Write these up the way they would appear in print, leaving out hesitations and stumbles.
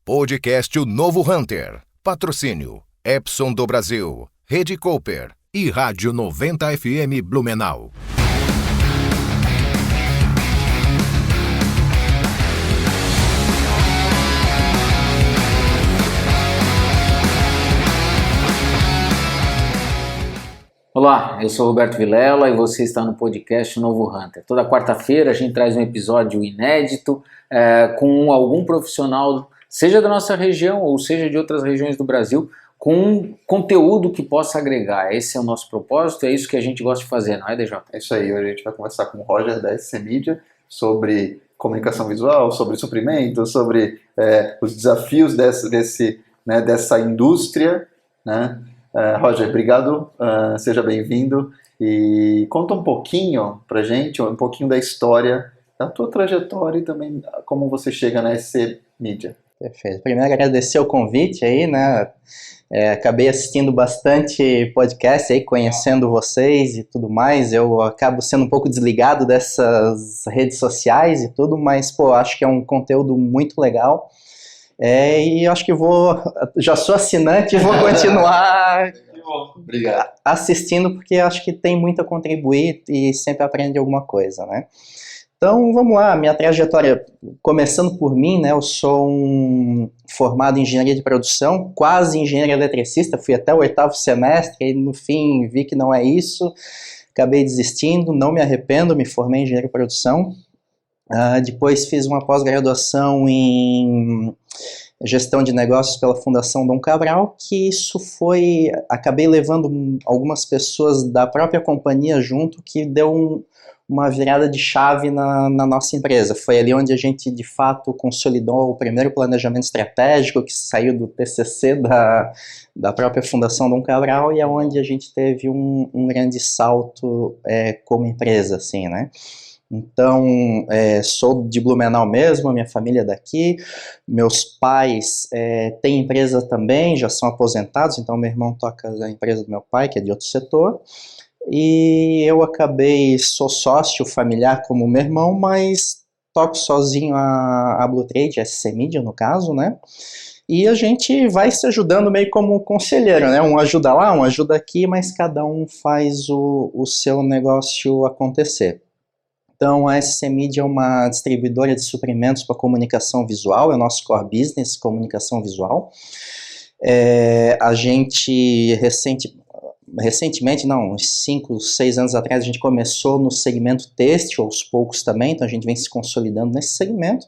Podcast O Novo Hunter. Patrocínio Epson do Brasil, Rede Cooper e Rádio 90 FM Blumenau. Olá, eu sou Roberto Vilela e você está no podcast Novo Hunter. Toda quarta-feira a gente traz um episódio inédito com algum profissional, seja da nossa região ou seja de outras regiões do Brasil, com conteúdo que possa agregar. Esse é o nosso propósito, é isso que a gente gosta de fazer, não é, DJ? É isso aí, hoje a gente vai conversar com o Roger da SC Mídia sobre comunicação visual, sobre suprimento, sobre os desafios dessa indústria, né? Roger, obrigado, seja bem-vindo e conta um pouquinho pra gente, um pouquinho da história, da tua trajetória e também como você chega na SC Mídia. Perfeito. Primeiro agradecer o convite aí, né? Acabei assistindo bastante podcast aí, conhecendo vocês e tudo mais. Eu acabo sendo um pouco desligado dessas redes sociais e tudo, mas pô, acho que é um conteúdo muito legal. E acho que já sou assinante e vou continuar assistindo, porque acho que tem muito a contribuir e sempre aprende alguma coisa, né? Então vamos lá, minha trajetória, começando por mim, né? Eu sou formado em engenharia de produção, quase engenheiro eletricista, fui até o 8º semestre e no fim vi que não é isso, acabei desistindo, não me arrependo, me formei em engenharia de produção. Depois fiz uma pós-graduação em gestão de negócios pela Fundação Dom Cabral, que isso acabei levando algumas pessoas da própria companhia junto, que deu uma virada de chave na nossa empresa. Foi ali onde a gente, de fato, consolidou o primeiro planejamento estratégico que saiu do TCC da própria Fundação Dom Cabral e é onde a gente teve um grande salto como empresa, assim, né? Então, sou de Blumenau mesmo, a minha família é daqui, meus pais têm empresa também, já são aposentados, então meu irmão toca a empresa do meu pai, que é de outro setor, e eu sou sócio familiar como meu irmão, mas toco sozinho a Blue Trade, a SC Mídia no caso, né? E a gente vai se ajudando meio como conselheiro, né? Um ajuda lá, um ajuda aqui, mas cada um faz o seu negócio acontecer. Então, a SC Mídia é uma distribuidora de suprimentos para comunicação visual, é o nosso core business, comunicação visual. A gente, recentemente, uns 5, 6 anos atrás, a gente começou no segmento têxtil, aos poucos também, então a gente vem se consolidando nesse segmento.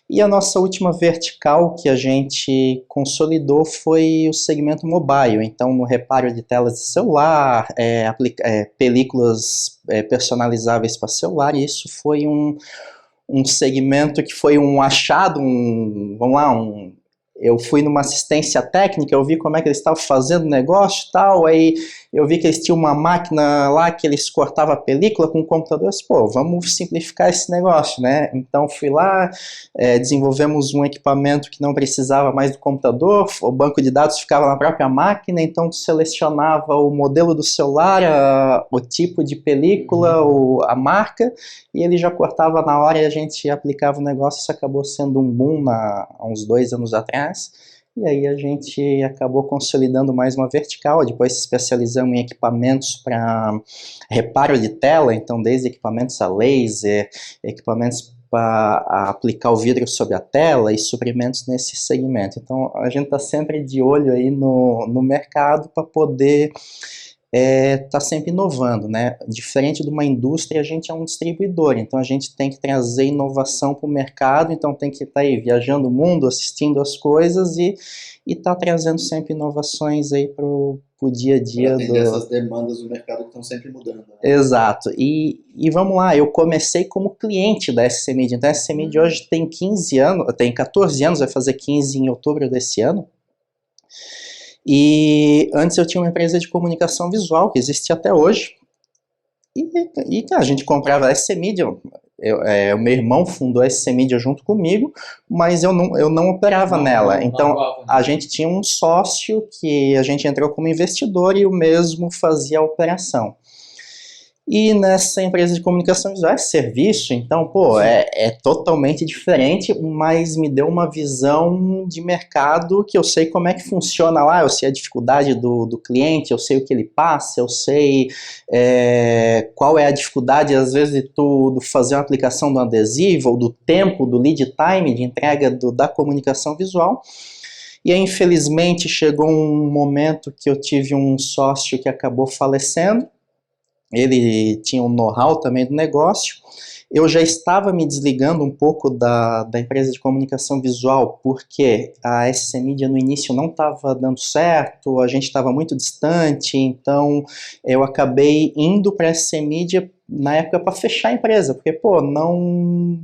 E a nossa última vertical que a gente consolidou foi o segmento mobile, então no reparo de telas de celular, películas personalizáveis para celular, e isso foi um segmento que foi um achado, eu fui numa assistência técnica, eu vi como é que eles estavam fazendo o negócio e tal, aí eu vi que eles tinham uma máquina lá que eles cortavam a película com o computador, eu disse, pô, vamos simplificar esse negócio, né? Então fui lá, desenvolvemos um equipamento que não precisava mais do computador, o banco de dados ficava na própria máquina, então tu selecionava o modelo do celular, o tipo de película, a marca, e ele já cortava na hora e a gente aplicava o negócio, isso acabou sendo um boom há uns 2 anos atrás. E aí a gente acabou consolidando mais uma vertical, depois se especializamos em equipamentos para reparo de tela, então desde equipamentos a laser, equipamentos para aplicar o vidro sobre a tela e suprimentos nesse segmento. Então a gente está sempre de olho aí no mercado para poder tá sempre inovando, né? Diferente de uma indústria, a gente é um distribuidor, então a gente tem que trazer inovação para o mercado, então tem que estar aí viajando o mundo, assistindo as coisas e tá trazendo sempre inovações aí pro dia a dia. Para atender essas demandas do mercado que estão sempre mudando. Né? Exato, e vamos lá, eu comecei como cliente da SC Mídia, então a SC Mídia hoje tem 14 anos, vai fazer 15 em outubro desse ano. E antes eu tinha uma empresa de comunicação visual que existe até hoje e a gente comprava a SC Mídia, o meu irmão fundou a SC Mídia junto comigo, mas eu não operava nela, então a gente tinha um sócio que a gente entrou como investidor e o mesmo fazia a operação. E nessa empresa de comunicação visual é serviço, então, pô, é totalmente diferente, mas me deu uma visão de mercado que eu sei como é que funciona lá, eu sei a dificuldade do cliente, eu sei o que ele passa, eu sei qual é a dificuldade, às vezes, de tu fazer uma aplicação do adesivo, ou do tempo, do lead time de entrega da comunicação visual. E aí, infelizmente, chegou um momento que eu tive um sócio que acabou falecendo. Ele tinha um know-how também do negócio. Eu já estava me desligando um pouco da empresa de comunicação visual, porque a SC Media no início não estava dando certo, a gente estava muito distante, então eu acabei indo para a SC Media na época para fechar a empresa, porque, pô, não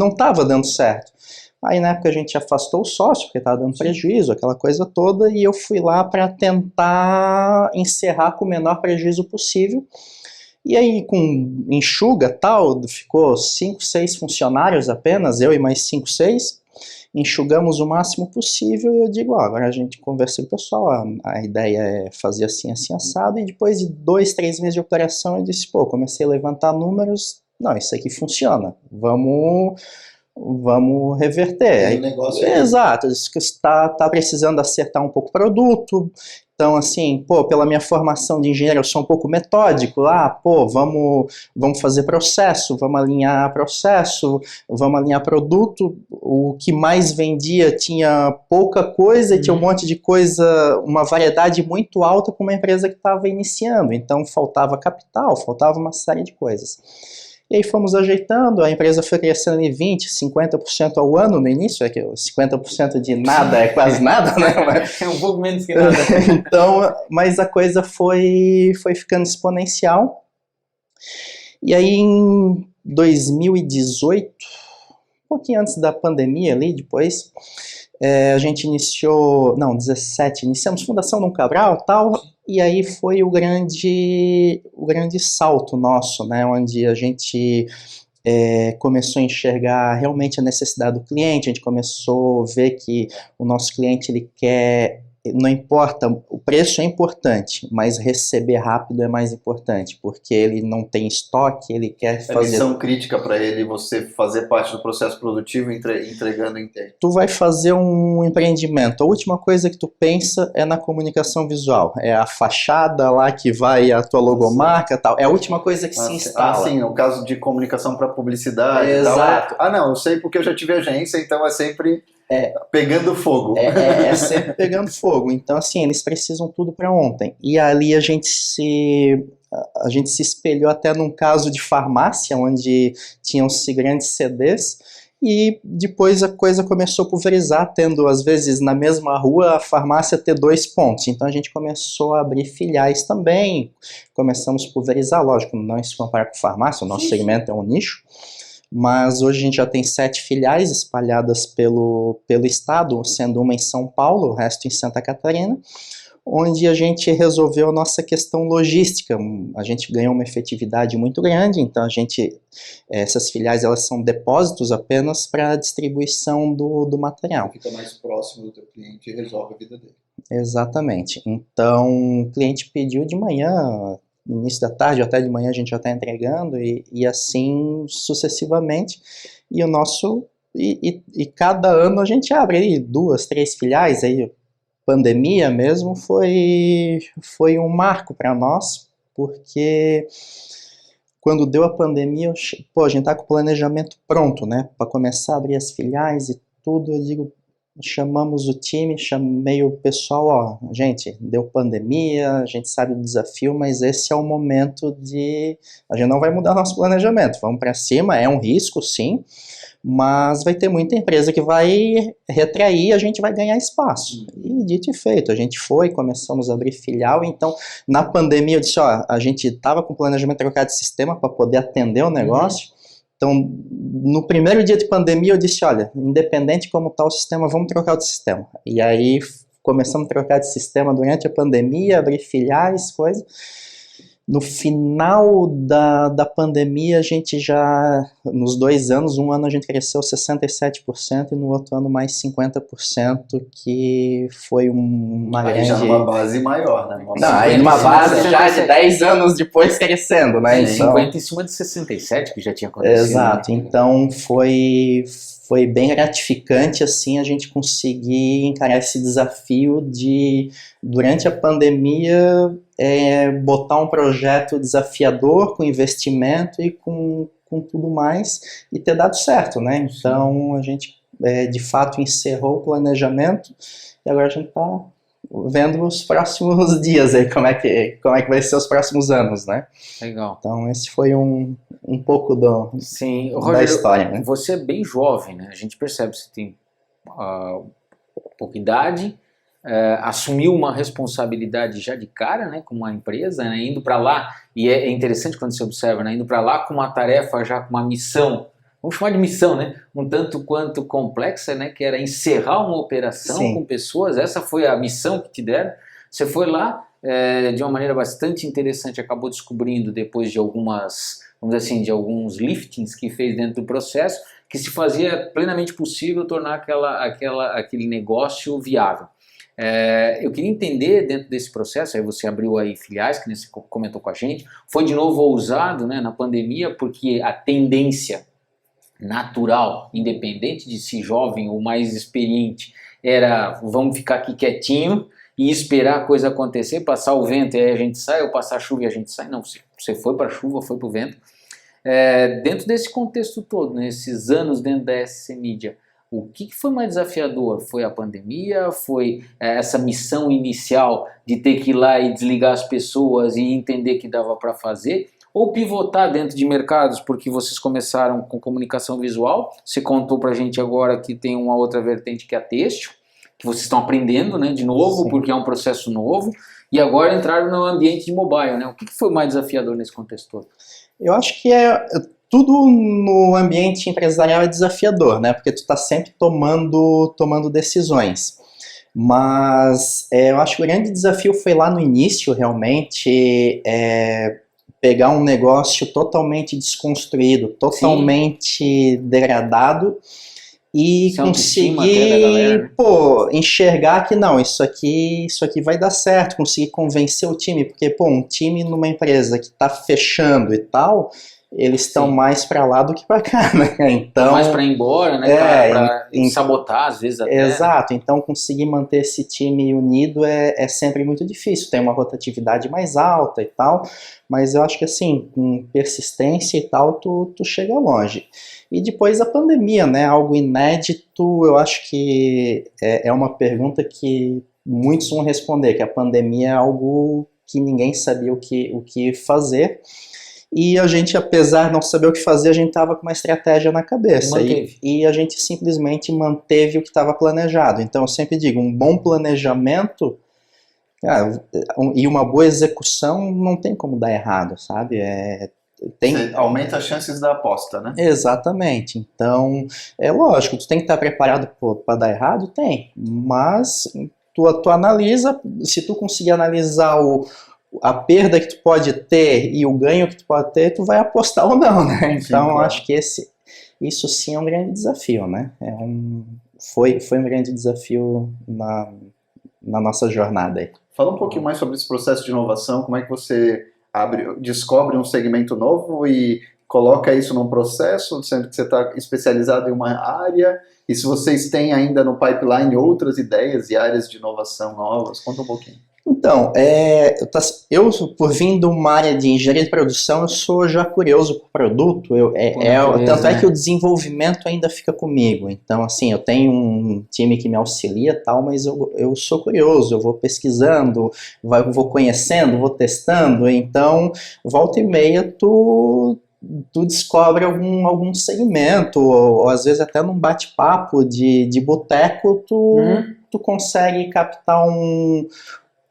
estava dando certo. Aí na época a gente afastou o sócio, porque estava dando prejuízo, aquela coisa toda, e eu fui lá para tentar encerrar com o menor prejuízo possível. E aí, com enxuga tal, ficou 5, 6 funcionários apenas, eu e mais 5, 6, enxugamos o máximo possível e eu digo, agora a gente conversa com o pessoal, a ideia é fazer assim, assim, assado, e depois de 2, 3 meses de operação eu disse, comecei a levantar números, não, isso aqui funciona, vamos reverter. Aí, o negócio é exato, está precisando acertar um pouco o produto. Então, assim, pela minha formação de engenheiro, eu sou um pouco metódico. Vamos fazer processo, vamos alinhar produto. O que mais vendia tinha pouca coisa e tinha um monte de coisa, uma variedade muito alta para uma empresa que estava iniciando. Então, faltava capital, faltava uma série de coisas. E aí fomos ajeitando, a empresa foi crescendo em 20%, 50% ao ano no início, é que 50% de nada é quase nada, né? É um pouco menos que nada. Então, mas a coisa foi ficando exponencial. E aí em 2018, um pouquinho antes da pandemia ali, depois, a gente iniciamos Fundação Dom Cabral e tal, e aí foi o grande salto nosso, né, onde a gente começou a enxergar realmente a necessidade do cliente, a gente começou a ver que o nosso cliente, ele quer, não importa, o preço é importante, mas receber rápido é mais importante, porque ele não tem estoque, ele quer fazer... É missão crítica para ele, você fazer parte do processo produtivo entregando em tempo. Tu vai fazer um empreendimento, a última coisa que tu pensa é na comunicação visual, é a fachada lá que vai a tua logomarca e tal, é a última coisa que se instala. Sim, no caso de comunicação para publicidade exato. e tal. Não, eu sei porque eu já tive agência, então é sempre... pegando fogo. É sempre pegando fogo. Então, assim, eles precisam tudo para ontem. E ali a gente se espelhou até num caso de farmácia, onde tinham-se grandes CDs, e depois a coisa começou a pulverizar, tendo, às vezes, na mesma rua, a farmácia ter 2 pontos. Então, a gente começou a abrir filiais também, começamos a pulverizar, lógico, não se compara com farmácia, o nosso segmento é um nicho, mas hoje a gente já tem 7 filiais espalhadas pelo estado, sendo uma em São Paulo, o resto em Santa Catarina, onde a gente resolveu a nossa questão logística. A gente ganhou uma efetividade muito grande, então essas filiais, elas são depósitos apenas para a distribuição do material. Fica mais próximo do teu cliente e resolve a vida dele. Exatamente. Então, o cliente pediu de manhã, no início da tarde, até de manhã a gente já está entregando, e assim sucessivamente, e o nosso, e cada ano a gente abre aí 2, 3 filiais, aí pandemia mesmo foi um marco para nós, porque quando deu a pandemia, a gente tá com o planejamento pronto, né, para começar a abrir as filiais e tudo, eu digo, chamamos o time, chamei o pessoal, gente, deu pandemia, a gente sabe do desafio, mas esse é o momento a gente não vai mudar nosso planejamento, vamos para cima, é um risco sim, mas vai ter muita empresa que vai retrair e a gente vai ganhar espaço. E dito e feito, a gente começamos a abrir filial, então na pandemia eu disse, a gente estava com o planejamento trocado de sistema para poder atender o negócio. Então, no primeiro dia de pandemia, eu disse, independente de como está o sistema, vamos trocar de sistema. E aí, começamos a trocar de sistema durante a pandemia, abrir filiais, coisa. No final da pandemia, a gente já, nos 2 anos, um ano a gente cresceu 67% e no outro ano mais 50%, que foi uma Aí grande... já numa base maior, né? Não, aí numa base já de 10 anos depois crescendo, né? Então, 50 em cima de 67, que já tinha acontecido. Exato, né? Então foi bem gratificante assim a gente conseguir encarar esse desafio de, durante a pandemia, botar um projeto desafiador com investimento e com tudo mais e ter dado certo, né? Então a gente de fato encerrou o planejamento e agora a gente está vendo os próximos dias aí, como é que vai ser os próximos anos, né? Legal. Então esse foi um pouco Sim, da Rogério, história, né? você é bem jovem, né? A gente percebe que você tem pouca idade, assumiu uma responsabilidade já de cara, né, com uma empresa, né, indo para lá, e é interessante quando você observa, né, indo para lá com uma tarefa já, com uma missão, vamos chamar de missão, né, um tanto quanto complexa, né, que era encerrar uma operação Sim. com pessoas, essa foi a missão que te deram, você foi lá de uma maneira bastante interessante, acabou descobrindo depois de algumas, vamos dizer assim, de alguns liftings que fez dentro do processo, que se fazia plenamente possível tornar aquele negócio viável. Eu queria entender dentro desse processo, aí você abriu aí filiais, que você comentou com a gente, foi de novo ousado, né, na pandemia, porque a tendência natural, independente de se jovem ou mais experiente, era vamos ficar aqui quietinho e esperar a coisa acontecer, passar o vento e aí a gente sai, ou passar a chuva e a gente sai. Não, você foi para a chuva, foi para o vento. Dentro desse contexto todo, né, esses anos dentro da SC Mídia, o que foi mais desafiador? Foi a pandemia? Foi essa missão inicial de ter que ir lá e desligar as pessoas e entender que dava para fazer? Ou pivotar dentro de mercados, porque vocês começaram com comunicação visual, você contou para a gente agora que tem uma outra vertente que é a têxtil, que vocês estão aprendendo, né, de novo, Sim. porque é um processo novo, e agora entraram no ambiente de mobile, né? O que foi mais desafiador nesse contexto todo? Eu acho que tudo no ambiente empresarial é desafiador, né? Porque tu está sempre tomando decisões. Mas eu acho que o grande desafio foi lá no início, realmente, pegar um negócio totalmente desconstruído, totalmente degradado e conseguir, enxergar que não, isso aqui vai dar certo, conseguir convencer o time, porque, um time numa empresa que está fechando e tal, eles estão mais para lá do que para cá, né? Então, mais para ir embora, né? Para sabotar, às vezes até. Exato, então conseguir manter esse time unido é sempre muito difícil, tem uma rotatividade mais alta e tal, mas eu acho que assim, com persistência e tal, tu chega longe. E depois a pandemia, né? Algo inédito, eu acho que é uma pergunta que muitos vão responder, que a pandemia é algo que ninguém sabia o que fazer. E a gente, apesar de não saber o que fazer, a gente estava com uma estratégia na cabeça. E a gente simplesmente manteve o que estava planejado. Então eu sempre digo, um bom planejamento e uma boa execução não tem como dar errado, sabe? Você aumenta as chances da aposta, né? Exatamente. Então, é lógico, tu tem que estar preparado para dar errado? Tem. Mas tu analisa, se tu conseguir analisar a perda que tu pode ter e o ganho que tu pode ter, tu vai apostar ou não, né? Então, sim, claro. Acho que isso sim é um grande desafio, né? Foi um grande desafio na nossa jornada aí. Fala um pouquinho mais sobre esse processo de inovação, como é que você descobre um segmento novo e coloca isso num processo, sendo que você está especializado em uma área, e se vocês têm ainda no pipeline outras ideias e áreas de inovação novas, conta um pouquinho. Então, eu por vir de uma área de engenharia de produção, eu sou já curioso por produto, tanto é que o desenvolvimento ainda fica comigo. Então, assim, eu tenho um time que me auxilia e tal, mas eu sou curioso, eu vou pesquisando, vou conhecendo, vou testando, então, volta e meia, tu descobre algum segmento, ou às vezes até num bate-papo de boteco, tu consegue captar um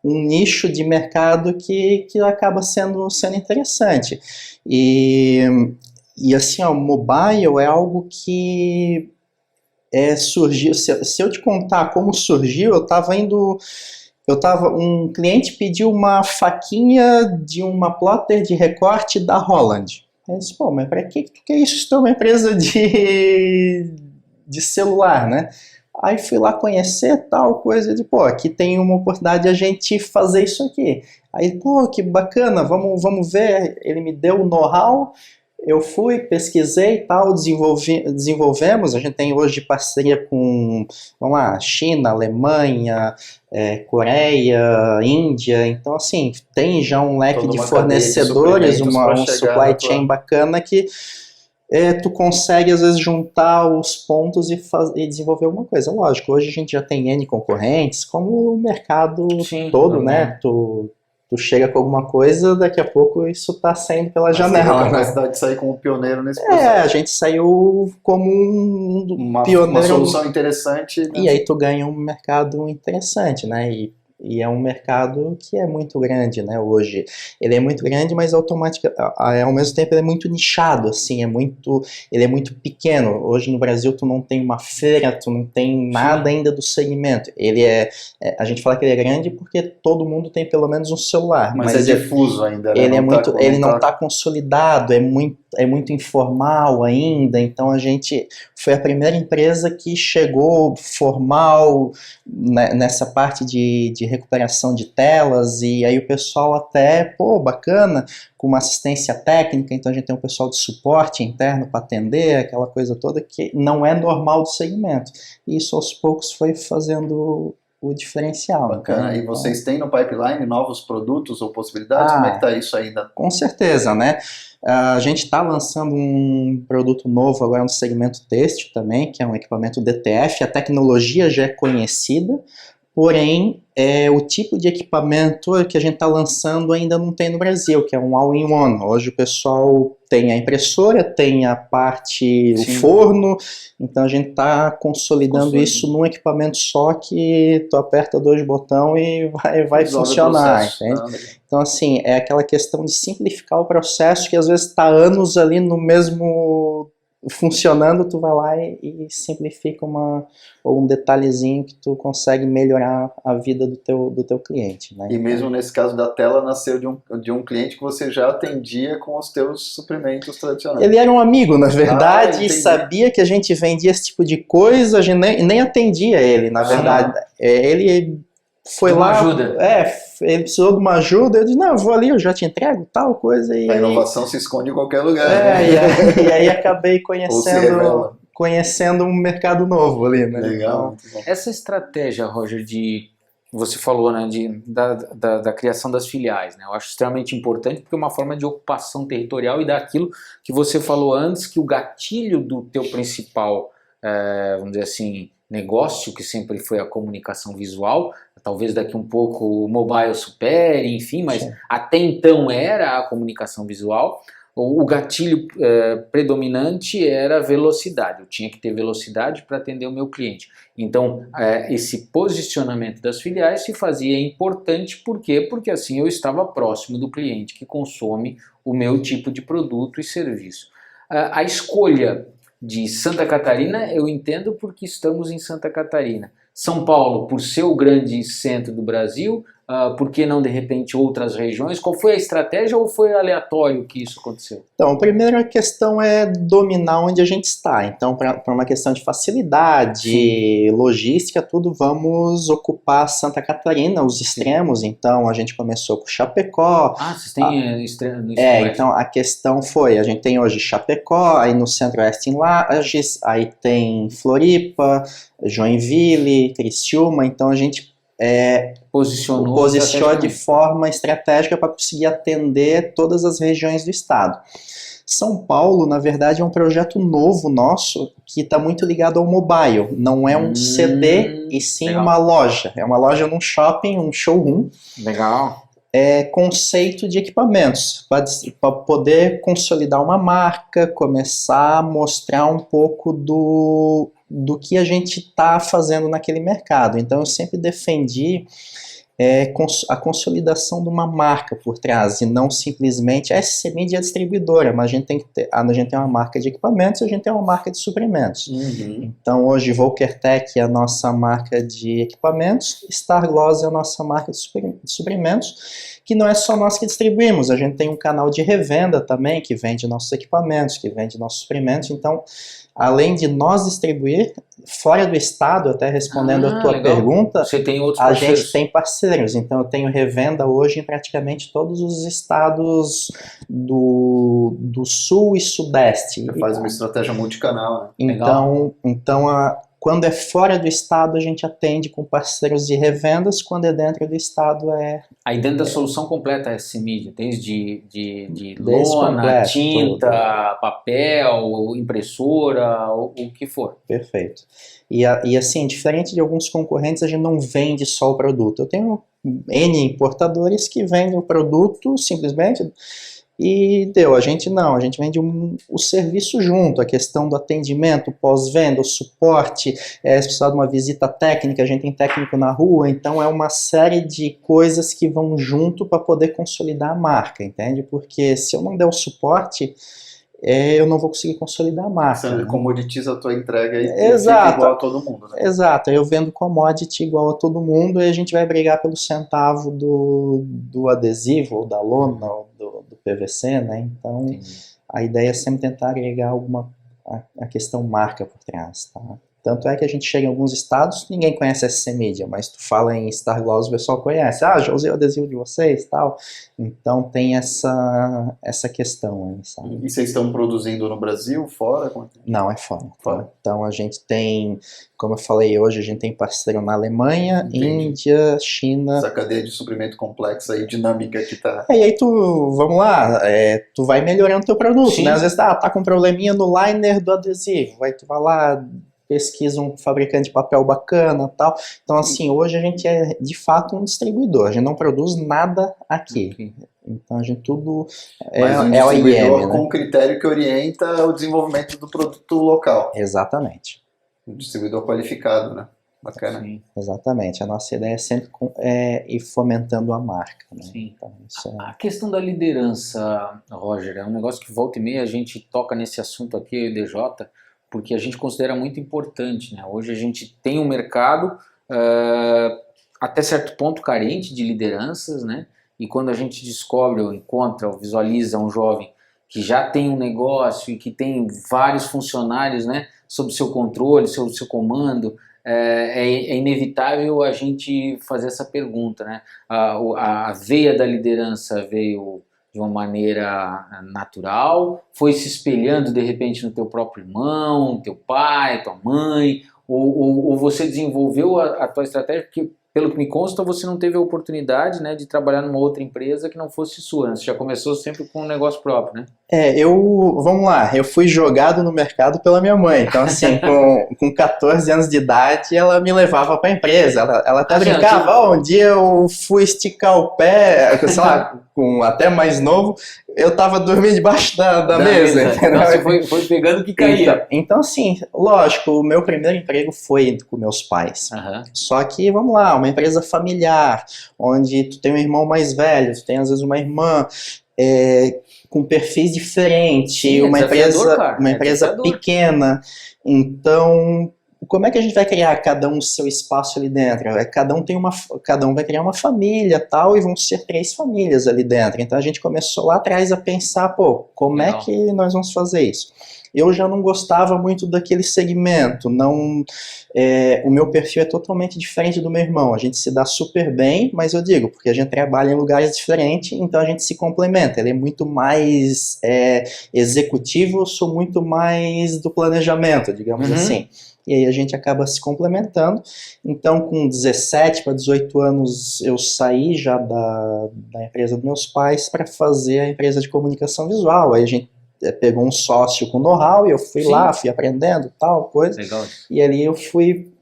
nicho de mercado que acaba sendo interessante. E assim, o mobile é algo que surgiu. Se eu te contar como surgiu, eu estava indo um cliente pediu uma faquinha de uma plotter de recorte da Holland. Eu disse, pô, mas para que tu quer isso? Isso é uma empresa de celular, né? Aí fui lá conhecer tal coisa, de pô, aqui tem uma oportunidade de a gente fazer isso aqui. Aí, pô, que bacana, vamos ver. Ele me deu o know-how, eu fui, pesquisei e tal, desenvolvemos. A gente tem hoje parceria com, vamos lá, China, Alemanha, Coreia, Índia. Então, assim, tem já um leque de fornecedores, um supply chain bacana que tu consegue, às vezes, juntar os pontos e desenvolver alguma coisa. Lógico, hoje a gente já tem N concorrentes, como o mercado todo, né? Tu chega com alguma coisa, daqui a pouco isso está saindo pela janela. Tem a capacidade de sair como pioneiro nesse processo. A gente saiu como um pioneiro. Uma solução interessante. Né? E aí tu ganha um mercado interessante, né? E é um mercado que é muito grande, né, hoje. Ele é muito grande, mas ao mesmo tempo ele é muito nichado, assim, ele é muito pequeno. Hoje no Brasil tu não tem uma feira, tu não tem nada ainda do segmento. A gente fala que ele é grande porque todo mundo tem pelo menos um celular. Mas é difuso ainda, né? Ele não está consolidado, é muito informal ainda, então a gente foi a primeira empresa que chegou formal nessa parte de recuperação de telas, e aí o pessoal até, pô, bacana, com uma assistência técnica, então a gente tem um pessoal de suporte interno para atender, aquela coisa toda que não é normal do segmento. E isso aos poucos foi fazendo o diferencial. Bacana. Então, e vocês têm no pipeline novos produtos ou possibilidades? Como é que está isso ainda? Com certeza, né? A gente está lançando um produto novo agora no segmento têxtil também, que é um equipamento DTF. A tecnologia já é conhecida, porém, o tipo de equipamento que a gente está lançando ainda não tem no Brasil, que é um all-in-one. Hoje o pessoal tem a impressora, tem a parte, o forno, então a gente está consolidando isso num equipamento só que tu aperta 2 botões e vai funcionar, entende? Então, assim, é aquela questão de simplificar o processo que às vezes está anos ali no mesmo funcionando, tu vai lá e simplifica um detalhezinho que tu consegue melhorar a vida do teu cliente, né? E mesmo nesse caso da tela, nasceu de um cliente que você já atendia com os teus suprimentos tradicionais. Ele era um amigo, na verdade, e sabia que a gente vendia esse tipo de coisa, a gente nem atendia ele, na verdade. Ele foi lá, ele precisou de uma ajuda, eu disse, não, eu vou ali, eu já te entrego, tal coisa. A inovação se esconde em qualquer lugar. E aí acabei conhecendo um mercado novo ali, né? Legal. Então, essa estratégia, Roger, você falou, né, da criação das filiais, né? Eu acho extremamente importante porque é uma forma de ocupação territorial e daquilo que você falou antes, que o gatilho do teu principal, vamos dizer assim, negócio, que sempre foi a comunicação visual, talvez daqui um pouco o mobile supere, enfim, mas até então era a comunicação visual. O gatilho predominante era a velocidade, eu tinha que ter velocidade para atender o meu cliente. Então, esse posicionamento das filiais se fazia importante, por quê? Porque assim eu estava próximo do cliente que consome o meu tipo de produto e serviço. A escolha de Santa Catarina eu entendo porque estamos em Santa Catarina. São Paulo, por ser o grande centro do Brasil, por que não de repente outras regiões? Qual foi a estratégia ou foi aleatório que isso aconteceu? Então, a primeira questão é dominar onde a gente está. Então, para uma questão de facilidade, logística, tudo, vamos ocupar Santa Catarina, os extremos. Então, a gente começou com Chapecó. Vocês têm extremo? Então a questão foi, a gente tem hoje Chapecó, aí no Centro-Oeste em Lages, aí tem Floripa, Joinville, Criciúma, então a gente posicionou de forma estratégica para conseguir atender todas as regiões do estado. São Paulo, na verdade, é um projeto novo nosso que está muito ligado ao mobile. Não é um CD e sim uma loja. É uma loja num shopping, um showroom. Legal. Conceito de equipamentos, para poder consolidar uma marca, começar a mostrar um pouco do que a gente está fazendo naquele mercado. Então eu sempre defendi a consolidação de uma marca por trás, e não simplesmente a SC Media é distribuidora, mas a gente tem uma marca de equipamentos e a gente tem uma marca de suprimentos. Então hoje Volkertech é a nossa marca de equipamentos, Stargloss é a nossa marca de suprimentos, que não é só nós que distribuímos, a gente tem um canal de revenda também, que vende nossos equipamentos, que vende nossos suprimentos. Então, além de nós distribuir, fora do estado, até respondendo a tua pergunta, você tem outros a parceiros? gente tem parceiros. Então eu tenho revenda hoje em praticamente todos os estados do sul e sudeste. Você faz uma estratégia multicanal, né? Então quando é fora do estado, a gente atende com parceiros de revendas, quando é dentro do estado Aí dentro da solução completa a SC Media, desde Desde lona, completo, tinta, tudo. papel, impressora, o que for. Perfeito. E assim, diferente de alguns concorrentes, a gente não vende só o produto. Eu tenho N importadores que vendem o produto simplesmente e deu. A gente vende o serviço junto, a questão do atendimento, pós-venda, o suporte, se precisar de uma visita técnica, a gente tem técnico na rua, então é uma série de coisas que vão junto para poder consolidar a marca, entende? Porque se eu não der o suporte, eu não vou conseguir consolidar a marca. Você comoditiza a tua entrega e Exato. fica igual a todo mundo, né? Exato, eu vendo commodity igual a todo mundo e a gente vai brigar pelo centavo do adesivo, ou da lona, ou do PVC, né? Então, a ideia é sempre tentar agregar a questão marca por trás, tá? Tanto é que a gente chega em alguns estados, ninguém conhece a SC Media, mas tu fala em Stargloss, o pessoal conhece. Já usei o adesivo de vocês e tal. Então tem essa questão aí, sabe? E vocês estão produzindo no Brasil, fora? Não, é fora. Então a gente tem, como eu falei hoje, a gente tem parceiro na Alemanha, Índia, China. Essa cadeia de suprimento complexa e dinâmica que tá... E aí vamos lá, tu vai melhorando teu produto, né? Às vezes tá com um probleminha no liner do adesivo, aí tu vai lá, pesquisa um fabricante de papel bacana e tal. Então, assim, hoje a gente é, de fato, um distribuidor. A gente não produz nada aqui. Então, a gente tudo Mas um distribuidor com um critério que orienta o desenvolvimento do produto local. Exatamente. Um distribuidor qualificado, né? Bacana. Sim, exatamente. A nossa ideia é sempre ir fomentando a marca, né? Sim. Então, isso A questão da liderança, Roger, é um negócio que volta e meia a gente toca nesse assunto aqui, eu e o DJ, porque a gente considera muito importante, né? Hoje a gente tem um mercado até certo ponto carente de lideranças, né? E quando a gente descobre ou encontra ou visualiza um jovem que já tem um negócio e que tem vários funcionários, né, sob seu controle, sob seu comando, é inevitável a gente fazer essa pergunta, né? A veia da liderança veio de uma maneira natural, foi se espelhando de repente no teu próprio irmão, teu pai, tua mãe, ou você desenvolveu a tua estratégia, porque pelo que me consta você não teve a oportunidade, né, de trabalhar numa outra empresa que não fosse sua, né? Você já começou sempre com um negócio próprio, né? Vamos lá, eu fui jogado no mercado pela minha mãe, então assim, com 14 anos de idade, ela me levava para a empresa, ela até brincava, um dia eu fui esticar o pé, sei lá, com até mais novo, eu tava dormindo debaixo da mesa. Então você foi pegando o que caía. Então assim, lógico, o meu primeiro emprego foi com meus pais, só que, vamos lá, uma empresa familiar, onde tu tem um irmão mais velho, tu tem às vezes uma irmã, com perfis diferentes, sim, uma empresa pequena. Então, como é que a gente vai criar cada um seu espaço ali dentro? Cada um vai criar uma família, tal, e vão ser 3 famílias ali dentro. Então a gente começou lá atrás a pensar, como é que nós vamos fazer isso? Eu já não gostava muito daquele segmento, o meu perfil é totalmente diferente do meu irmão, a gente se dá super bem, mas eu digo, porque a gente trabalha em lugares diferentes, então a gente se complementa, ele é muito mais executivo, eu sou muito mais do planejamento, digamos assim. E aí a gente acaba se complementando. Então, com 17 para 18 anos, eu saí já da empresa dos meus pais para fazer a empresa de comunicação visual. Aí a gente pegou um sócio com know-how e eu fui lá, fui aprendendo, tal coisa. Legal. E ali eu fui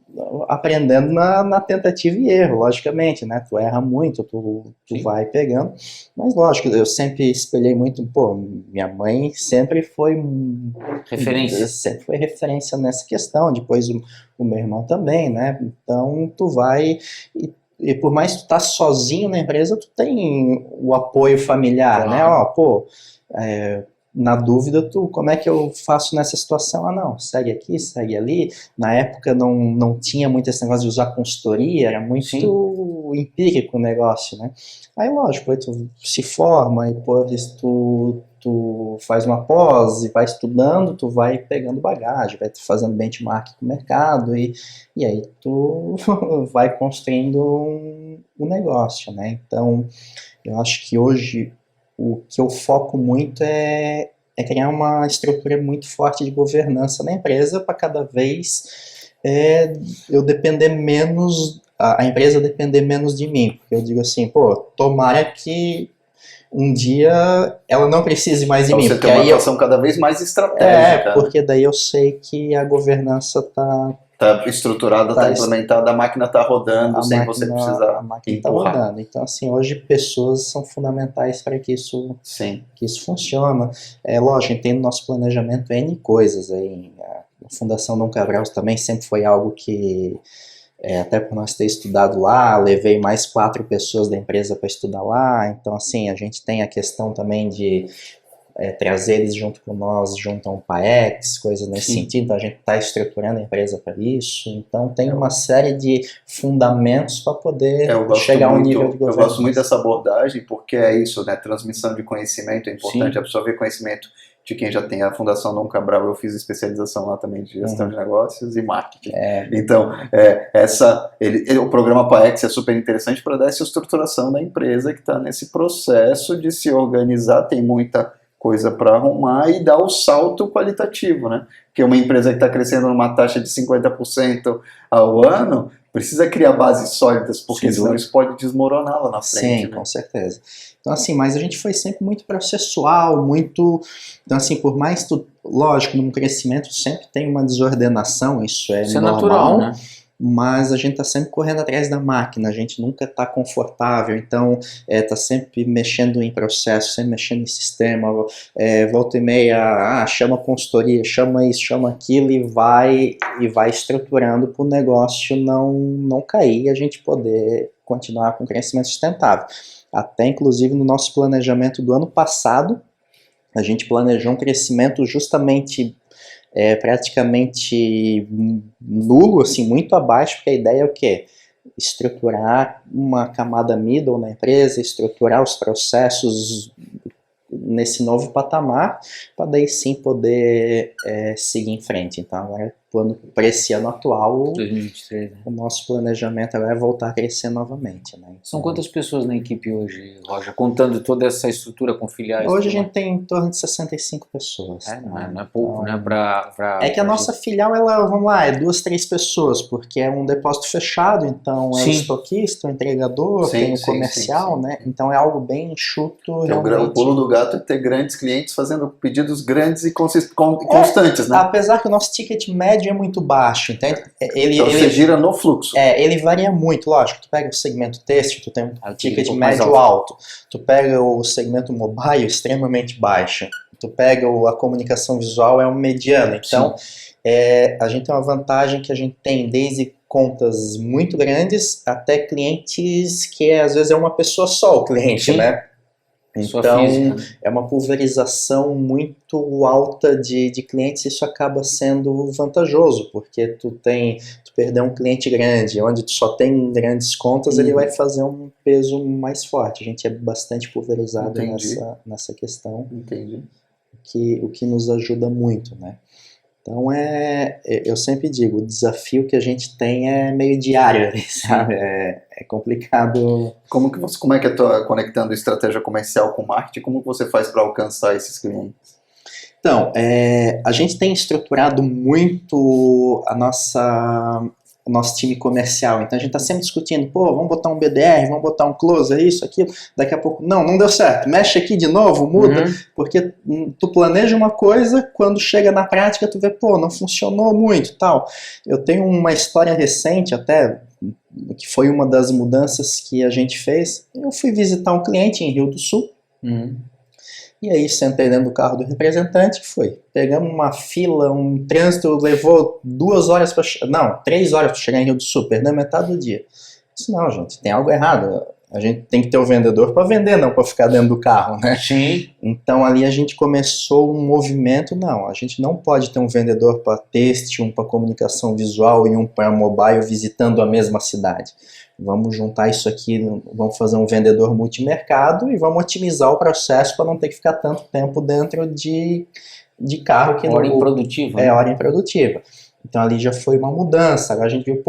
aprendendo na tentativa e erro, logicamente, né? Tu erra muito, tu vai pegando, mas lógico, eu sempre espelhei muito, minha mãe sempre foi referência. Sempre foi referência nessa questão, depois o meu irmão também, né? Então tu vai e por mais que tu tá sozinho na empresa, tu tem o apoio familiar, né? Claro. Ó, pô, na dúvida, como é que eu faço nessa situação? Ah, não, segue aqui, segue ali. Na época não tinha muito esse negócio de usar consultoria, era muito empírico o negócio, né? Aí, lógico, aí tu se forma, e depois tu faz uma pós e vai estudando, tu vai pegando bagagem, vai fazendo benchmark com o mercado e aí tu vai construindo um negócio, né? Então, eu acho que hoje o que eu foco muito é criar uma estrutura muito forte de governança na empresa para cada vez eu depender menos, a empresa depender menos de mim. Porque eu digo assim, pô, tomara que um dia ela não precise mais de mim. Você tem uma atuação cada vez mais estratégica. Porque daí eu sei que a governança está estruturada, está implementada, a máquina está rodando sem você precisar empurrar. Tá rodando. Então, assim, hoje pessoas são fundamentais para que isso funcione. Lógico, a gente tem no nosso planejamento N coisas. Aí, a Fundação Dom Cabral também sempre foi algo que, até por nós ter estudado lá, levei mais 4 pessoas da empresa para estudar lá. Então, assim, a gente tem a questão também de trazer eles junto com nós, junto a um PAEX, coisas nesse sentido. Então a gente está estruturando a empresa para isso. Então tem uma série de fundamentos para poder chegar a um nível de governança. Eu gosto muito dessa abordagem, porque é isso, né? Transmissão de conhecimento é importante, absorver conhecimento de quem já tem. A Fundação Dom Cabral, eu fiz especialização lá também de gestão de negócios e marketing. Então, o programa PAEX é super interessante para dar essa estruturação da empresa que está nesse processo de se organizar, tem muita coisa para arrumar e dar o salto qualitativo, né? Porque uma empresa que está crescendo numa taxa de 50% ao ano precisa criar bases sólidas, porque senão isso pode desmoronar lá na frente. Sim, né? Com certeza. Então, assim, mas a gente foi sempre muito processual, muito... Então, assim, por mais lógico, num crescimento sempre tem uma desordenação, isso é normal, natural, né? Mas a gente está sempre correndo atrás da máquina, a gente nunca está confortável, então está sempre mexendo em processo, sempre mexendo em sistema, volta e meia, chama consultoria, chama isso, chama aquilo e vai estruturando para o negócio não cair e a gente poder continuar com crescimento sustentável. Até inclusive no nosso planejamento do ano passado, a gente planejou um crescimento justamente praticamente nulo, assim, muito abaixo, porque a ideia é o quê? Estruturar uma camada middle na empresa, estruturar os processos nesse novo patamar, para daí sim poder seguir em frente. Então agora, para esse ano atual, 2023, né? O nosso planejamento agora é voltar a crescer novamente, né? São quantas pessoas na equipe hoje, Roger? Contando toda essa estrutura com filiais? Hoje a gente tem em torno de 65 pessoas. Não é pouco, né? Que a nossa filial, ela, vamos lá, 2, 3 pessoas, porque é um depósito fechado, então o estoquista, o entregador, tem o comercial, né? Então é algo bem enxuto. O pulo do gato é ter grandes clientes fazendo pedidos grandes e constantes, né? Apesar que o nosso ticket médio é muito baixo, entende? Então você gira no fluxo. Ele varia muito, lógico. Tu pega o segmento têxtil, tu tem um ticket médio alto. Tu pega o segmento mobile, extremamente baixo. Tu pega a comunicação visual, é um mediano. Então, a gente tem uma vantagem que a gente tem desde contas muito grandes até clientes que às vezes é uma pessoa só o cliente, né? Então, é uma pulverização muito alta de clientes, isso acaba sendo vantajoso, porque tu perder um cliente grande, onde tu só tem grandes contas, ele vai fazer um peso mais forte. A gente é bastante pulverizado nessa questão, o que nos ajuda muito, né? Então, eu sempre digo, o desafio que a gente tem é meio diário, sabe? É complicado. Como é que conectando estratégia comercial com marketing, como você faz para alcançar esses clientes? Então, a gente tem estruturado muito o nosso time comercial, então a gente está sempre discutindo, vamos botar um BDR, vamos botar um closer, isso, aquilo, daqui a pouco, não deu certo, mexe aqui de novo, muda, porque tu planeja uma coisa, quando chega na prática tu vê, não funcionou muito, tal. Eu tenho uma história recente até, que foi uma das mudanças que a gente fez, eu fui visitar um cliente em Rio do Sul, e aí sentei dentro do carro do representante, pegamos uma fila, um trânsito, levou 3 horas para chegar em Rio do Sul, perdemos metade do dia. Isso não, gente, tem algo errado. A gente tem que ter o vendedor para vender, não para ficar dentro do carro, né? Sim. Então ali a gente começou um movimento, não, a gente não pode ter um vendedor para teste, um para comunicação visual e um para mobile visitando a mesma cidade. Vamos juntar isso aqui, vamos fazer um vendedor multimercado e vamos otimizar o processo para não ter que ficar tanto tempo dentro de carro. Que hora improdutiva. É, hora improdutiva. Então ali já foi uma mudança. Agora a gente viu,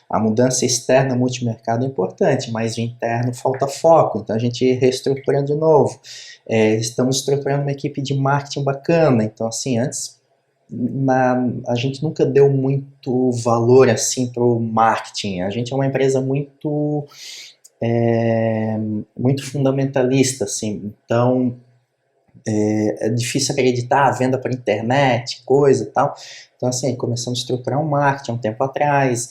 a mudança externa multimercado é importante, mas o interno falta foco. Então a gente reestrutura de novo. Estamos estruturando uma equipe de marketing bacana. Então assim, antes a gente nunca deu muito valor assim para o marketing. A gente é uma empresa muito fundamentalista, assim. Então é difícil acreditar, venda para internet, coisa e tal. Então, assim, começamos a estruturar um marketing há um tempo atrás,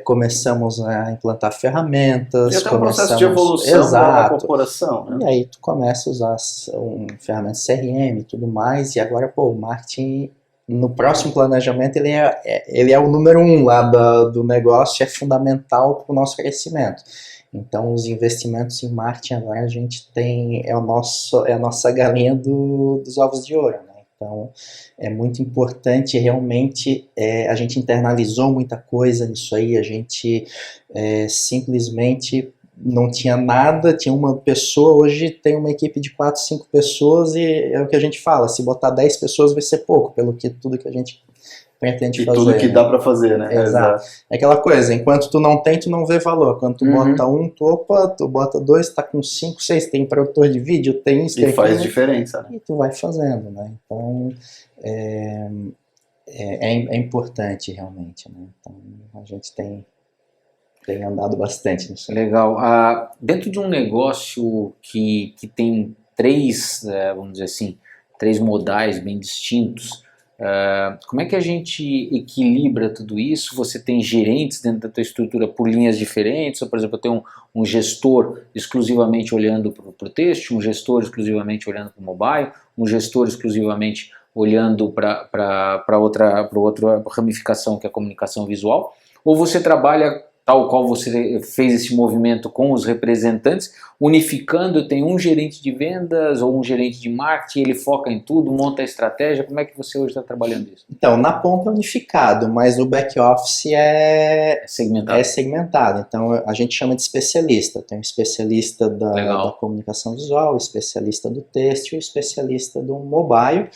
começamos a implantar ferramentas. Já tem um processo de evolução da corporação, né? E aí tu começa a usar ferramentas CRM e tudo mais, e agora, o marketing, no próximo planejamento, ele é o número 1 lá do negócio, é fundamental para o nosso crescimento. Então, os investimentos em marketing agora a gente tem, é a nossa galinha dos ovos de ouro, né? Então, é muito importante realmente, a gente internalizou muita coisa nisso aí, a gente simplesmente não tinha nada, tinha uma pessoa, hoje tem uma equipe de 4, 5 pessoas e é o que a gente fala, se botar 10 pessoas vai ser pouco, pelo que tudo que a gente pretende fazer. E tudo que dá pra fazer, né? Exato. É aquela coisa, enquanto tu não tem, tu não vê valor. Quando tu bota um, tu bota 2, tá com 5, 6, tem produtor de vídeo, tem isso, e faz diferença, né? E tu vai fazendo, né? Então, é importante realmente, né? Então, a gente tem andado bastante nisso. Legal. Dentro de um negócio que tem 3, vamos dizer assim, 3 modais bem distintos, como é que a gente equilibra tudo isso? Você tem gerentes dentro da tua estrutura por linhas diferentes, ou, por exemplo, eu tenho um gestor exclusivamente olhando para o texto, um gestor exclusivamente olhando para o mobile, um gestor exclusivamente olhando para outra ramificação que é a comunicação visual, ou você trabalha tal qual você fez esse movimento com os representantes, unificando, tem um gerente de vendas ou um gerente de marketing, ele foca em tudo, monta a estratégia, como é que você hoje está trabalhando isso? Então, na ponta é unificado, mas o back-office é segmentado. Então, a gente chama de especialista. Tem um especialista da comunicação visual, especialista do texto e o especialista do mobile.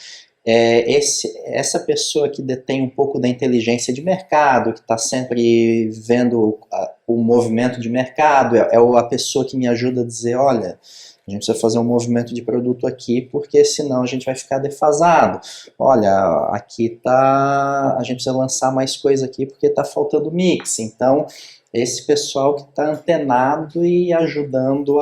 Essa pessoa que detém um pouco da inteligência de mercado, que está sempre vendo o movimento de mercado, é a pessoa que me ajuda a dizer, olha, a gente precisa fazer um movimento de produto aqui, porque senão a gente vai ficar defasado. Olha, aqui a gente precisa lançar mais coisa aqui porque está faltando mix. Então, esse pessoal que está antenado e ajudando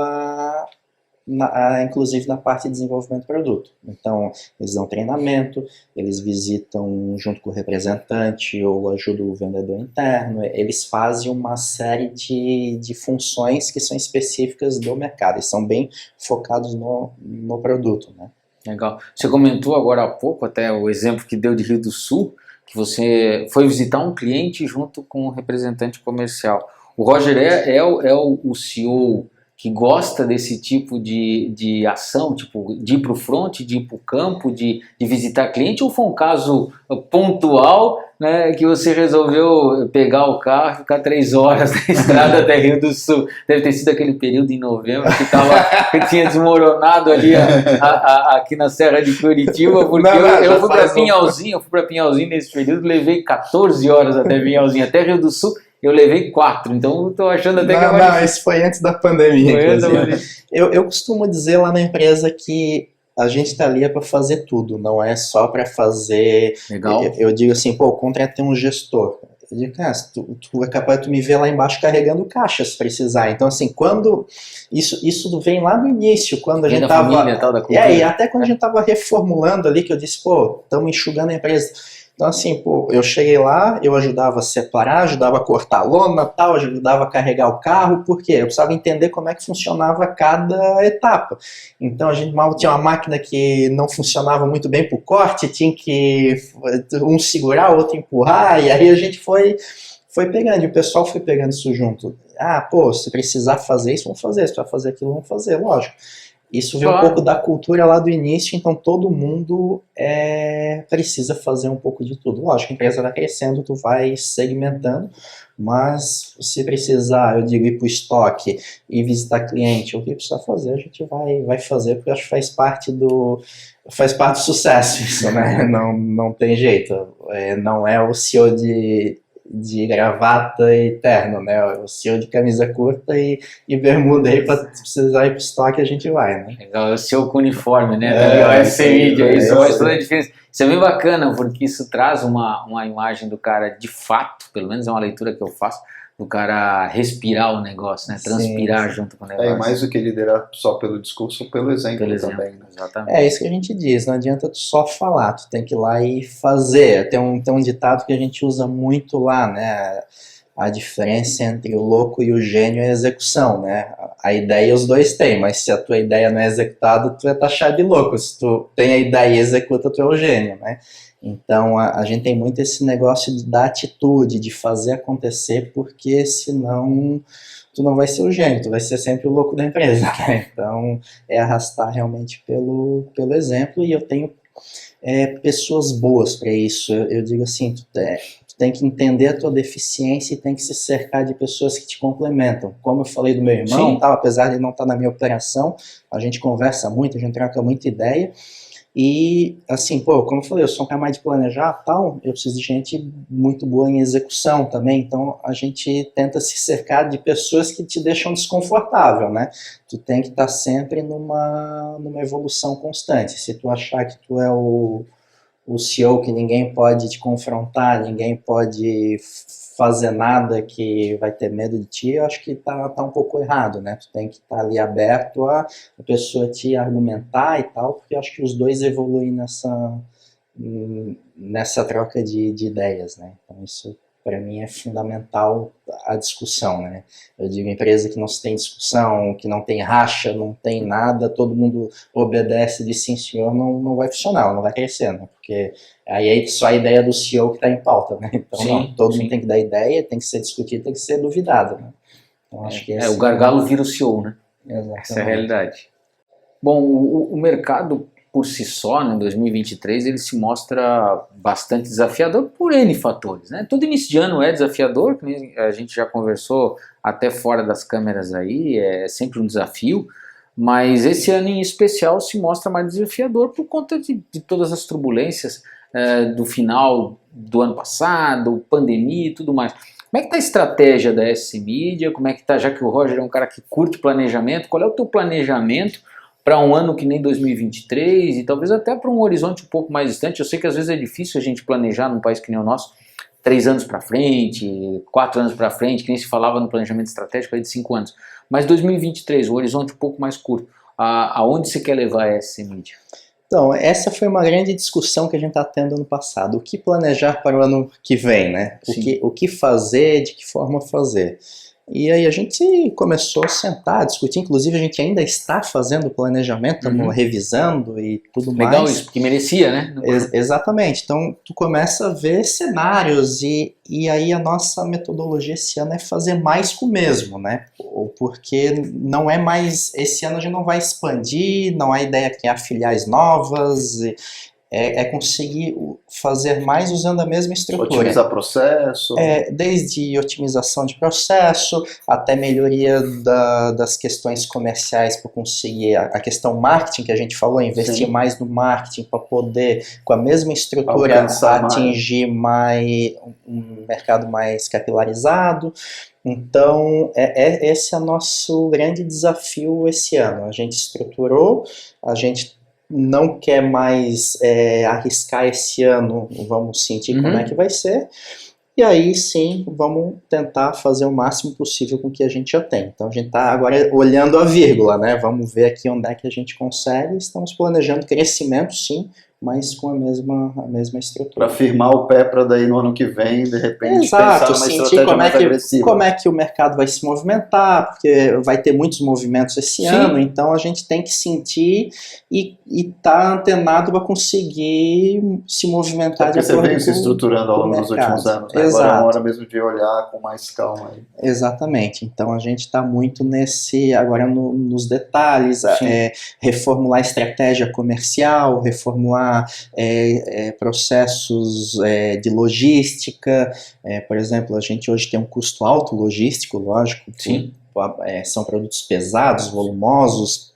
inclusive na parte de desenvolvimento do produto. Então, eles dão treinamento, eles visitam junto com o representante ou ajudam o vendedor interno, eles fazem uma série de funções que são específicas do mercado e são bem focados no produto, né? Legal. Você comentou agora há pouco, até o exemplo que deu de Rio do Sul, que você foi visitar um cliente junto com um representante comercial. O Roger é o CEO que gosta desse tipo de ação, tipo, de ir para o front, de ir para o campo, de visitar cliente, ou foi um caso pontual, né, que você resolveu pegar o carro e ficar 3 horas na estrada até Rio do Sul? Deve ter sido aquele período em novembro que tinha desmoronado ali aqui na Serra de Curitiba, porque eu fui para Pinhalzinho nesse período, levei 14 horas até Pinhalzinho, até Rio do Sul. Eu levei 4, então estou achando até que... Não, isso foi antes da pandemia, Eu costumo dizer lá na empresa que a gente está ali para fazer tudo, não é só para fazer... Legal. Eu digo assim, eu contratei um gestor. Eu digo, tu é capaz de tu me ver lá embaixo carregando caixa se precisar. Então, assim, quando... Isso vem lá no início, quando a gente estava... E até quando a gente estava reformulando ali, que eu disse, estamos enxugando a empresa... Então, assim, eu cheguei lá, eu ajudava a separar, ajudava a cortar a lona, tal, ajudava a carregar o carro, porque eu precisava entender como é que funcionava cada etapa. Então, a gente mal tinha uma máquina que não funcionava muito bem para o corte, tinha que um segurar, o outro empurrar, e aí a gente foi foi pegando, e o pessoal foi pegando isso junto. Pô, se precisar fazer isso, vamos fazer. Se vai fazer aquilo, vamos fazer, lógico. Isso veio um pouco da cultura lá do início, então todo mundo precisa fazer um pouco de tudo. Lógico, a empresa vai crescendo, tu vai segmentando, mas se precisar, eu digo, ir para o estoque e visitar cliente, o que precisa fazer, a gente vai fazer, porque acho que faz parte do sucesso isso, né? Não tem jeito. Não é o CEO de gravata e terno, né? O CEO de camisa curta e bermuda aí, para precisar ir pro estoque, a gente vai, né? Legal, é o CEO com uniforme, né? O SMídia, isso faz toda a diferença. Isso é bem bacana, porque isso traz uma imagem do cara de fato, pelo menos é uma leitura que eu faço, do cara respirar o negócio, né? Transpirar junto com o negócio. Mais do que liderar só pelo discurso, pelo exemplo também. Né? Exatamente. É isso que a gente diz, não adianta tu só falar, tu tem que ir lá e fazer. Tem um ditado que a gente usa muito lá, né? A diferença entre o louco e o gênio é a execução, né? A ideia os dois têm, mas se a tua ideia não é executada, tu é taxado de louco. Se tu tem a ideia e executa, tu é o gênio, né? Então a gente tem muito esse negócio da atitude, de fazer acontecer, porque senão tu não vai ser o gênio, tu vai ser sempre o louco da empresa, né? Então é arrastar realmente pelo exemplo, e eu tenho pessoas boas para isso. Eu digo assim, tu tem que entender a tua deficiência e tem que se cercar de pessoas que te complementam. Como eu falei do meu irmão, apesar de não estar na minha operação, a gente conversa muito, a gente troca muita ideia. E, assim, como eu falei, eu sou um cara mais de planejar tal, eu preciso de gente muito boa em execução também, então a gente tenta se cercar de pessoas que te deixam desconfortável, né? Tu tem que estar sempre numa evolução constante. Se tu achar que tu é o CEO que ninguém pode te confrontar, ninguém pode fazer nada, que vai ter medo de ti, eu acho que tá um pouco errado, né? Tu tem que estar ali aberto a pessoa te argumentar e tal, porque eu acho que os dois evoluem nessa troca de ideias, né? Então isso para mim é fundamental, a discussão, né? Eu digo, empresa que não se tem discussão, que não tem racha, não tem nada, todo mundo obedece de sim senhor, não vai funcionar, não vai crescer, né? Porque aí é só a ideia do CEO que está em pauta, né? Então todo mundo tem que dar ideia, tem que ser discutido, tem que ser duvidado, né? Então acho que o gargalo vira o CEO, né? Exatamente. Essa é a realidade. Bom, o mercado por si só, né, em 2023, ele se mostra bastante desafiador por N fatores, né? Todo início de ano é desafiador, que a gente já conversou até fora das câmeras aí, é sempre um desafio, mas esse ano em especial se mostra mais desafiador por conta de todas as turbulências do final do ano passado, pandemia e tudo mais. Como é que está a estratégia da SMídia? Como é que está, já que o Roger é um cara que curte planejamento, qual é o teu planejamento para um ano que nem 2023 e talvez até para um horizonte um pouco mais distante? Eu sei que às vezes é difícil a gente planejar num país que nem o nosso, 3 anos para frente, 4 anos para frente, que nem se falava no planejamento estratégico aí de 5 anos. Mas 2023, um horizonte um pouco mais curto, aonde você quer levar a SMídia? Então, essa foi uma grande discussão que a gente está tendo no passado. O que planejar para o ano que vem, né? O que fazer, de que forma fazer. E aí a gente começou a sentar, a discutir, inclusive a gente ainda está fazendo planejamento, estamos revisando e tudo mais. Legal isso, porque merecia, né? Exatamente, então tu começa a ver cenários e aí a nossa metodologia esse ano é fazer mais com o mesmo, né? Porque não é mais, esse ano a gente não vai expandir, não há ideia que há filiais novas, é conseguir fazer mais usando a mesma estrutura. Otimizar processo. Desde otimização de processo, até melhoria das questões comerciais para conseguir a questão marketing que a gente falou, investir mais no marketing para poder, com a mesma estrutura, atingir um mercado mais capilarizado. Então, esse é o nosso grande desafio esse ano. A gente estruturou, a gente não quer mais arriscar esse ano, vamos sentir como é que vai ser, e aí sim, vamos tentar fazer o máximo possível com o que a gente já tem. Então a gente está agora olhando a vírgula, né? Vamos ver aqui onde é que a gente consegue, estamos planejando crescimento sim, mas com a mesma estrutura. Para firmar o pé para daí no ano que vem, de repente, Exato, pensar numa sentir estratégia mais agressiva. como é que o mercado vai se movimentar, porque vai ter muitos movimentos esse ano, então a gente tem que sentir e estar antenado para conseguir se movimentar de acordo com o mercado. Você veio se estruturando ao longo dos últimos anos, né? Agora é uma hora mesmo de olhar com mais calma. Aí. Exatamente, então a gente está muito agora nos detalhes, reformular a estratégia comercial, reformular processos de logística, por exemplo, a gente hoje tem um custo alto logístico, lógico, são produtos pesados, volumosos,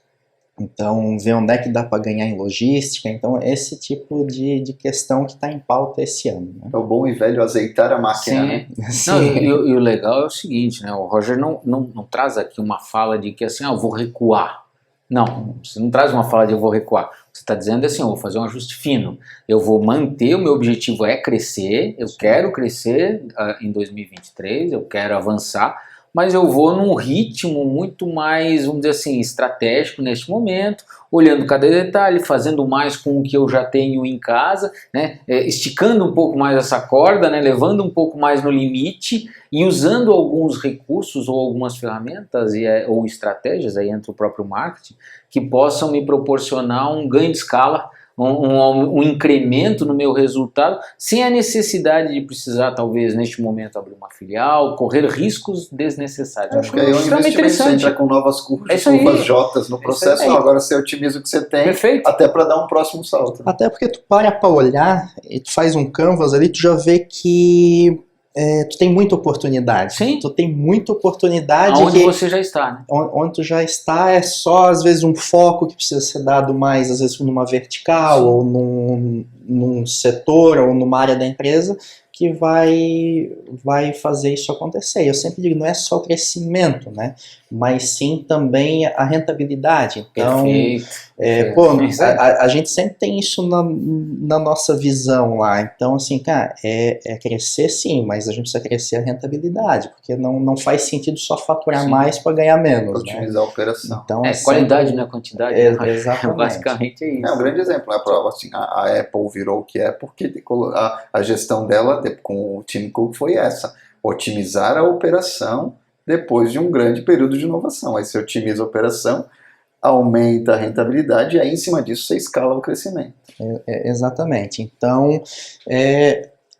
então ver onde é que dá para ganhar em logística, então esse tipo de questão que está em pauta esse ano. Né? É o bom e velho azeitar a máquina, né? Não, e o legal é o seguinte, né? O Roger não traz aqui uma fala de que assim, eu vou recuar. Não, você não traz uma fala de eu vou recuar. Você está dizendo assim, eu vou fazer um ajuste fino. Eu vou manter, o meu objetivo é crescer, eu quero crescer em 2023, eu quero avançar, mas eu vou num ritmo muito mais, vamos dizer assim, estratégico neste momento, olhando cada detalhe, fazendo mais com o que eu já tenho em casa, né? Esticando um pouco mais essa corda, né? Levando um pouco mais no limite e usando alguns recursos ou algumas ferramentas ou estratégias, aí entra o próprio marketing, que possam me proporcionar um ganho de escala, um incremento no meu resultado, sem a necessidade de precisar, talvez, neste momento, abrir uma filial, correr riscos desnecessários. Acho que aí é um investimento, você entra com novas curvas, curvas Jotas no processo, agora você otimiza o que você tem, até para dar um próximo salto. Até porque tu para olhar, e tu faz um canvas ali, tu já vê que tu tem muita oportunidade. Sim. Tu tem muita oportunidade. Onde você já está, né? Onde tu já está é só, às vezes, um foco que precisa ser dado mais, às vezes, numa vertical, ou num setor, ou numa área da empresa, que vai fazer isso acontecer. Eu sempre digo, não é só o crescimento, né? Mas sim também a rentabilidade. Então, a gente sempre tem isso na nossa visão lá. Então, assim, cara, é crescer sim, mas a gente precisa crescer a rentabilidade, porque não faz sentido só faturar mais para ganhar menos. Otimizar a operação. Então, qualidade não é quantidade. Exatamente. Basicamente é isso. É um grande exemplo. Né? Assim, a Apple virou o que é porque a gestão dela com o Tim Cook foi essa. Otimizar a operação depois de um grande período de inovação. Aí você otimiza a operação, aumenta a rentabilidade e aí em cima disso você escala o crescimento. Exatamente. Então,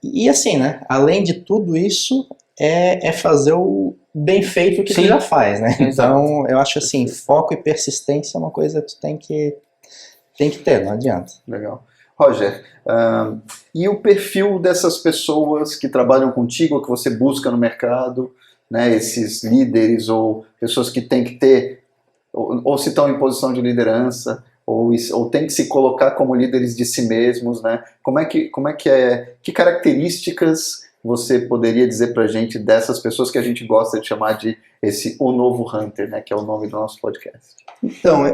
e assim, né? Além de tudo isso, é fazer o bem feito que tu já faz, né? Então, eu acho assim, foco e persistência é uma coisa que tu tem que ter, não adianta. Legal. Roger, e o perfil dessas pessoas que trabalham contigo, que você busca no mercado, né, esses líderes ou pessoas que têm que ter, ou se estão em posição de liderança, ou têm que se colocar como líderes de si mesmos, né? Que características você poderia dizer pra gente dessas pessoas que a gente gosta de chamar de o novo Hunter, né, que é o nome do nosso podcast? Então,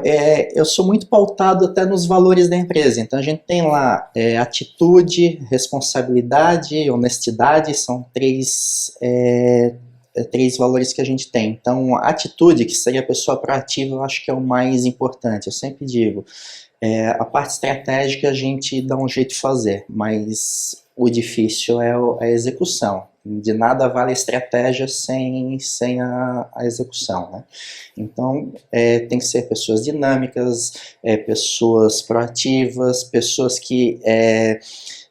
eu sou muito pautado até nos valores da empresa. Então, a gente tem lá atitude, responsabilidade, honestidade, são três valores que a gente tem. Então, a atitude, que seria a pessoa proativa, eu acho que é o mais importante. Eu sempre digo, a parte estratégica a gente dá um jeito de fazer, mas o difícil é a execução. De nada vale a estratégia sem a execução, né? Então, tem que ser pessoas dinâmicas, pessoas proativas, pessoas que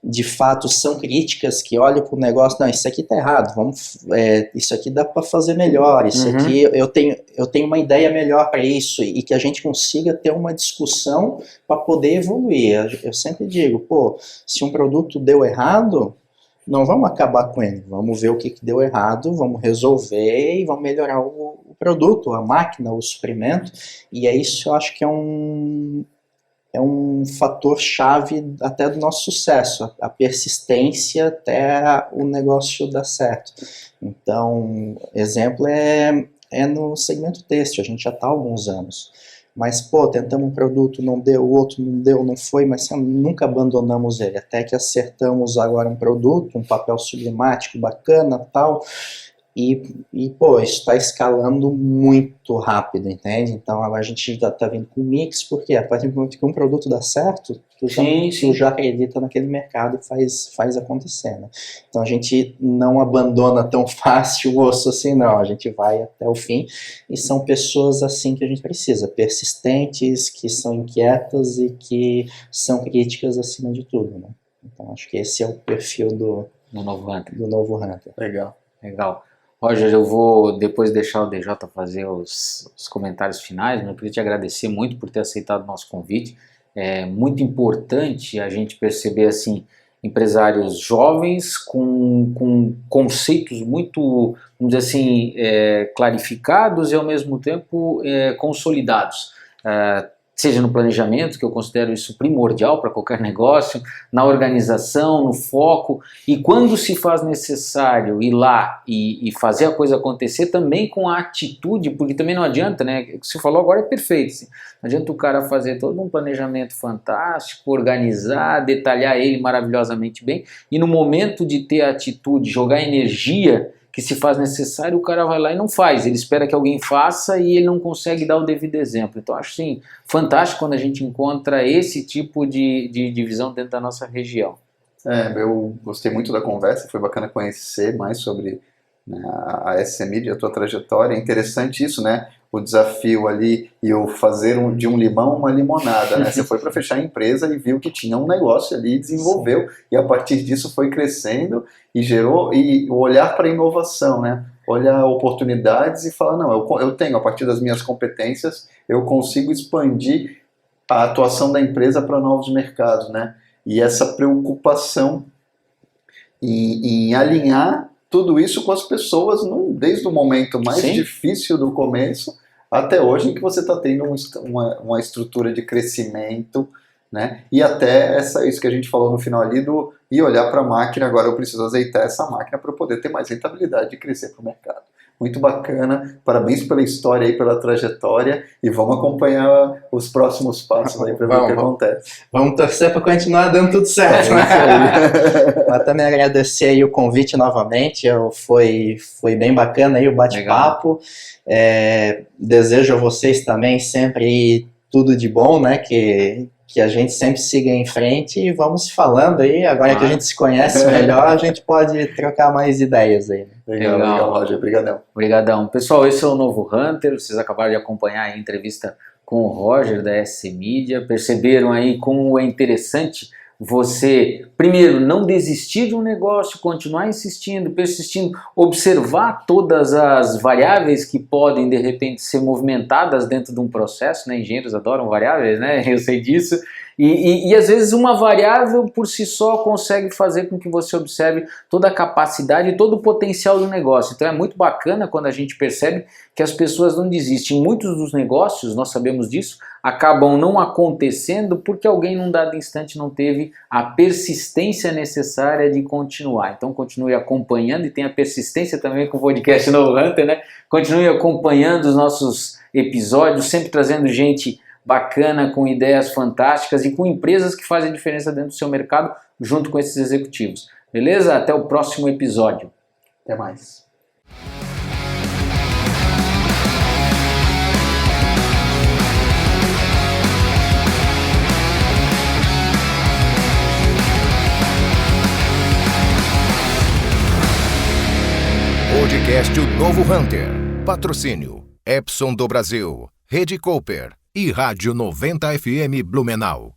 de fato são críticas, que olham para o negócio, não, isso aqui está errado, isso aqui dá para fazer melhor, isso aqui eu tenho uma ideia melhor para isso, e que a gente consiga ter uma discussão para poder evoluir. Eu sempre digo, se um produto deu errado, não vamos acabar com ele, vamos ver o que deu errado, vamos resolver e vamos melhorar o produto, a máquina, o suprimento, e isso eu acho que é um fator chave até do nosso sucesso, a persistência até o negócio dar certo. Então, exemplo é no segmento têxtil, a gente já está há alguns anos. Mas, tentamos um produto, não deu, o outro não deu, não foi, mas nunca abandonamos ele, até que acertamos agora um produto, um papel sublimático bacana, tal, Pô, isso está escalando muito rápido, entende? Então agora a gente já está vindo com mix, porque a partir do momento que um produto dá certo, tu já acredita naquele mercado e faz acontecer, né? Então a gente não abandona tão fácil o osso assim, não. A gente vai até o fim e são pessoas assim que a gente precisa, persistentes, que são inquietas e que são críticas acima de tudo, né? Então acho que esse é o perfil do novo Hunter. Legal. Roger, eu vou depois deixar o DJ fazer os comentários finais, mas eu queria te agradecer muito por ter aceitado o nosso convite. É muito importante a gente perceber assim, empresários jovens com conceitos muito, vamos dizer assim, clarificados e ao mesmo tempo consolidados. Seja no planejamento, que eu considero isso primordial para qualquer negócio, na organização, no foco, e quando se faz necessário ir lá e fazer a coisa acontecer, também com a atitude, porque também não adianta, né? O que você falou agora é perfeito. Assim. Não adianta o cara fazer todo um planejamento fantástico, organizar, detalhar ele maravilhosamente bem, e no momento de ter a atitude, jogar energia que se faz necessário, o cara vai lá e não faz, ele espera que alguém faça e ele não consegue dar o devido exemplo. Então acho sim, fantástico quando a gente encontra esse tipo de visão dentro da nossa região. Eu gostei muito da conversa, foi bacana conhecer mais sobre, né, a SC Media, a tua trajetória. É interessante isso, né? O desafio ali e o fazer de um limão uma limonada, né? Você foi para fechar a empresa e viu que tinha um negócio ali, desenvolveu, e a partir disso foi crescendo e gerou, e o olhar para a inovação, né? Olhar oportunidades e falar, não, eu tenho, a partir das minhas competências, eu consigo expandir a atuação da empresa para novos mercados, né? E essa preocupação em alinhar tudo isso com as pessoas, desde o momento mais difícil do começo até hoje, em que você está tendo uma estrutura de crescimento, né? E até isso que a gente falou no final ali, e olhar para a máquina, agora eu preciso azeitar essa máquina para poder ter mais rentabilidade de crescer para o mercado. Muito bacana, parabéns pela história aí, pela trajetória, e vamos acompanhar os próximos passos aí para ver o que acontece. Vamos torcer para continuar dando tudo certo, né? Mas também agradecer aí o convite novamente, foi bem bacana aí o bate-papo. Desejo a vocês também sempre tudo de bom, né? Que a gente sempre siga em frente e vamos se falando aí. Agora que a gente se conhece melhor, a gente pode trocar mais ideias aí. Legal, Roger. Obrigadão. Pessoal, esse é o Novo Hunter. Vocês acabaram de acompanhar a entrevista com o Roger da SC Media. Perceberam aí como é interessante você, primeiro, não desistir de um negócio, continuar insistindo, persistindo, observar todas as variáveis que podem, de repente, ser movimentadas dentro de um processo, né? Engenheiros adoram variáveis, né? Eu sei disso. E às vezes uma variável por si só consegue fazer com que você observe toda a capacidade e todo o potencial do negócio. Então é muito bacana quando a gente percebe que as pessoas não desistem. Muitos dos negócios, nós sabemos disso, acabam não acontecendo porque alguém num dado instante não teve a persistência necessária de continuar. Então continue acompanhando e tenha persistência também com o podcast Novo Hunter, né? Continue acompanhando os nossos episódios, sempre trazendo gente bacana, com ideias fantásticas e com empresas que fazem diferença dentro do seu mercado junto com esses executivos. Beleza? Até o próximo episódio. Até mais. Podcast O Novo Hunter. Patrocínio Epson do Brasil, Rede Cooper e Rádio 90 FM Blumenau.